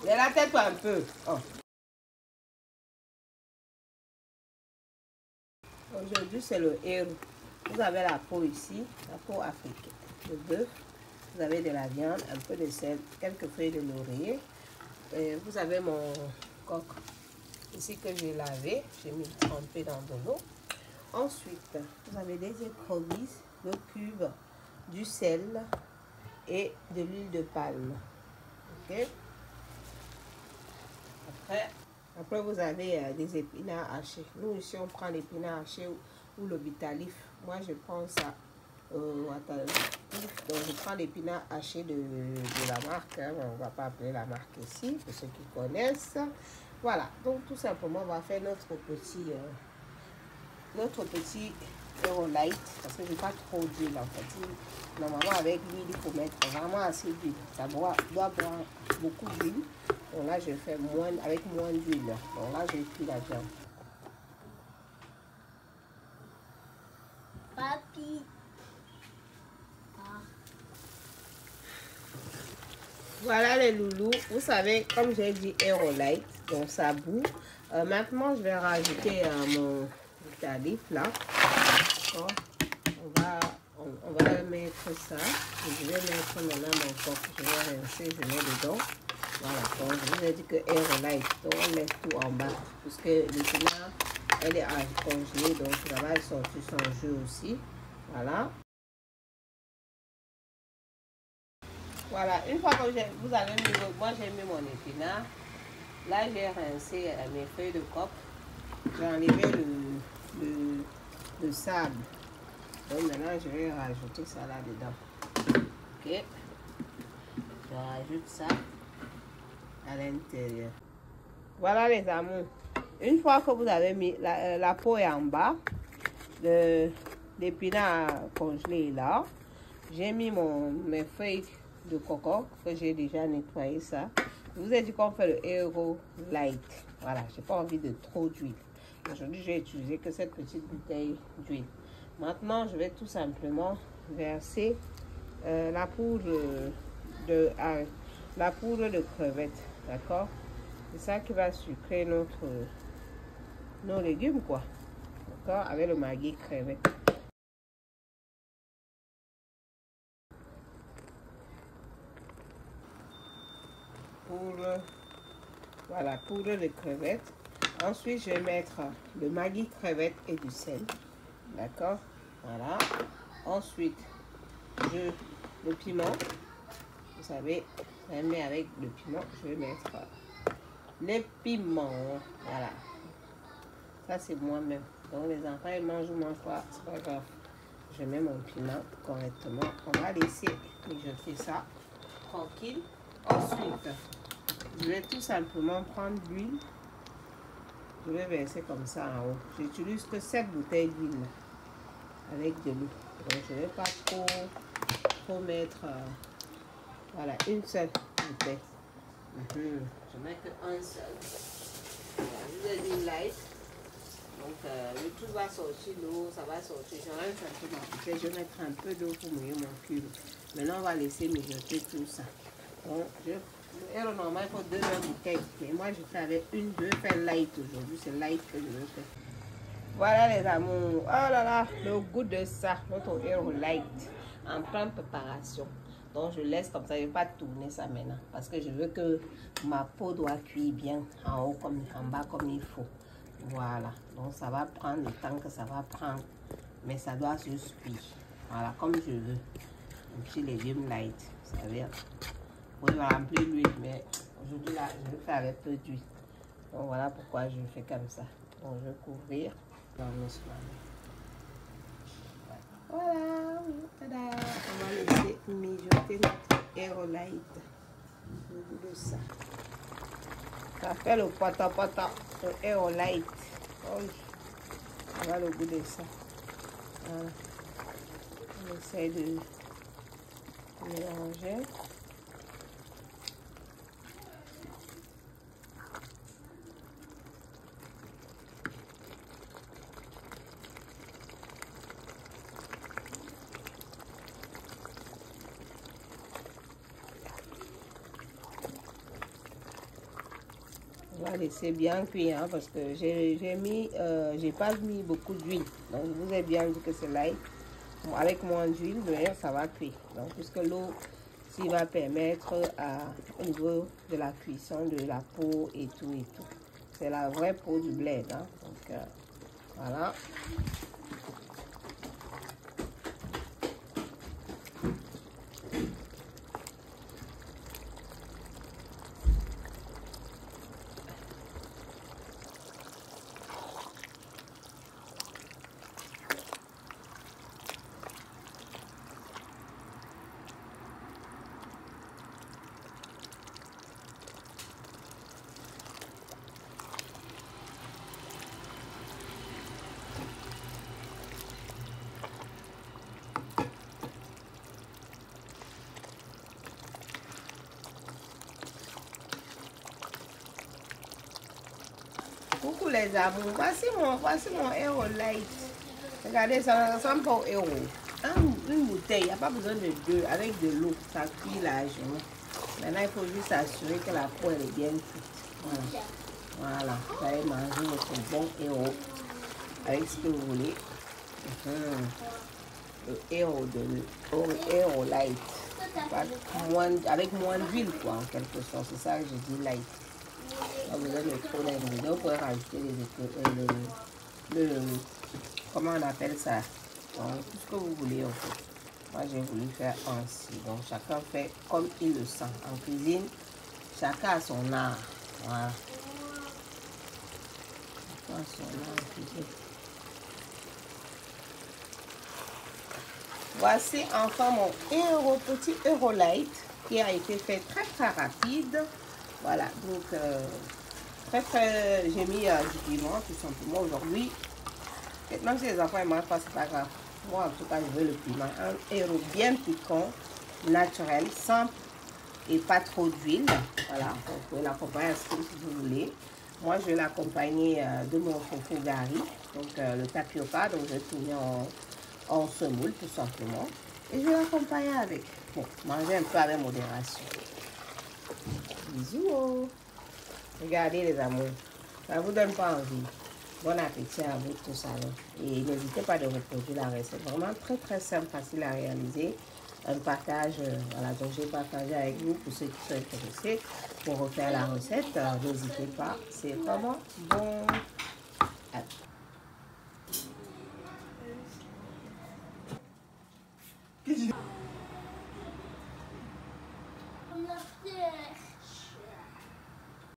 Mais la tête un peu. Oh. Aujourd'hui, c'est le héros. Vous avez la peau ici, la peau africaine. Le bœuf, vous avez de la viande, un peu de sel, quelques feuilles de laurier. Et vous avez mon coq ici que j'ai lavé. J'ai mis trempé dans de l'eau. Ensuite, vous avez des écrevisses, le cube, du sel et de l'huile de palme. Ok. Après, vous avez des épinards hachés. Nous, ici, on prend l'épinard haché ou le bitalif. Moi, je prends ça. Donc, je prends l'épinard haché de la marque. Hein. On ne va pas appeler la marque ici, pour ceux qui connaissent. Voilà. Donc, tout simplement, on va faire notre petit light. Parce que je n'ai pas trop d'huile, en fait. Normalement, avec l'huile, il faut mettre vraiment assez d'huile. Ça doit boire beaucoup d'huile. Donc là, je fais avec moins d'huile. Donc là, j'ai cuit la viande. Papi. Voilà les loulous. Vous savez, comme j'ai dit, Aerolite. Donc ça bout. Maintenant, je vais rajouter mon bitalif là. On va mettre ça. Je vais mettre maintenant mon coq. Je vais rincer, je mets dedans. Voilà, donc je vous ai dit que Aerolite, donc on laisse tout en bas. Parce que l'épinard, elle est congelée, donc ça va sortir son jus aussi. Voilà. Voilà, une fois que vous avez mis, moi j'ai mis mon épinard. Là, j'ai rincé mes feuilles de coque. J'ai enlevé le sable. Donc maintenant, je vais rajouter ça là-dedans. Ok. Je rajoute ça à l'intérieur. Voilà les amours. Une fois que vous avez mis la peau est en bas, l'épinard congelé est là. J'ai mis mes feuilles de coco que j'ai déjà nettoyé ça. Je vous ai dit qu'on fait le Aero Light. Voilà, j'ai pas envie de trop d'huile. Aujourd'hui, j'ai utilisé que cette petite bouteille d'huile. Maintenant, je vais tout simplement verser la poudre de crevettes. D'accord? C'est ça qui va sucrer nos légumes, quoi. D'accord? Avec le maggi crevette. Voilà, poudre de crevettes. Ensuite, je vais mettre le maggi crevette et du sel. D'accord? Voilà. Ensuite, le piment. Vous savez, je mets avec le piment. Je vais mettre les piments. Voilà. Ça, c'est moi-même. Donc, les enfants, ils mangent ou mangent pas. C'est pas grave. Je mets mon piment correctement. On va laisser mijoter ça tranquille. Ensuite, je vais tout simplement prendre l'huile. Je vais verser comme ça en haut. J'utilise que cette bouteille d'huile avec de l'eau. Donc je ne vais pas trop mettre. Voilà, une seule bouteille. Je mets que un seul. Je vais dire light. Donc le tout va sortir l'eau, ça va sortir. Je rince un peu ma bouteille. Je vais mettre un peu d'eau pour mouiller mon cube. Maintenant on va laisser mijoter tout ça. Donc et normalement, il faut 2 bouteilles. Mais moi, je fais avec une. Je vais faire light aujourd'hui. C'est light que je vais faire. Voilà les amours. Oh là là, le goût de ça. Notre Aero Light en pleine préparation. Donc, je laisse comme ça. Je ne vais pas tourner ça maintenant. Parce que je veux que ma peau doit cuire bien en haut comme en bas comme il faut. Voilà. Donc, ça va prendre le temps que ça va prendre. Mais ça doit juste cuire. Voilà, comme je veux. Un petit légume light. Vous savez. Oui, je vais remplir l'huile, mais aujourd'hui, là, je vais faire avec peu d'huile. Donc, voilà pourquoi je fais comme ça. Donc, je vais couvrir dans le soin. Voilà, tada. On va laisser mijoter notre Aerolite. Le goût de ça. Ça fait le pata-pata, le Aerolite. Oh, voilà le goût de ça. Voilà. On essaie de mélanger. On va laisser bien cuire hein, parce que j'ai pas mis beaucoup d'huile. Donc je vous ai bien dit que c'est light. Bon, avec moins d'huile, mais ça va cuire. Donc puisque l'eau s'il va permettre au niveau de la cuisson de la peau et tout et tout. C'est la vraie peau du bled. Hein. Donc voilà. Coucou les amours, voici mon Hero Light. Regardez, ça ressemble pas au Hero. Une bouteille, il n'y a pas besoin de deux, avec de l'eau, ça cuit largement. Maintenant, il faut juste s'assurer que la peau elle est bien cuite. Voilà, vous allez manger votre bon Hero avec ce que vous voulez. Le Hero Light. Avec moins d'huile, quoi, en quelque sorte. C'est ça que je dis light. Pas besoin de trop d'ingrédients. Vous pouvez rajouter comment on appelle ça? Donc, tout ce que vous voulez en fait. Moi j'ai voulu faire ainsi. Donc chacun fait comme il le sent. En cuisine, chacun a son art. Voilà. Chacun a son art en cuisine. Voici enfin mon petit Hero Light qui a été fait très rapide. Voilà, donc j'ai mis du piment tout simplement aujourd'hui. Même si les enfants ne mangent pas, c'est pas grave. Moi en tout cas je veux le piment. Un Hero bien piquant, naturel, simple et pas trop d'huile. Voilà, vous pouvez l'accompagner si vous voulez. Moi je vais l'accompagner de mon foufou gari, donc le tapioca, donc je vais tourner en semoule tout simplement. Et je vais l'accompagner avec. Bon, manger un peu avec modération. Bisous. Regardez les amours. Ça ne vous donne pas envie. Bon appétit à vous tous alors. Et n'hésitez pas de reproduire la recette. Vraiment très simple, facile à réaliser. Un partage, voilà, donc j'ai partagé avec vous pour ceux qui sont intéressés pour refaire la recette. N'hésitez pas, c'est vraiment bon.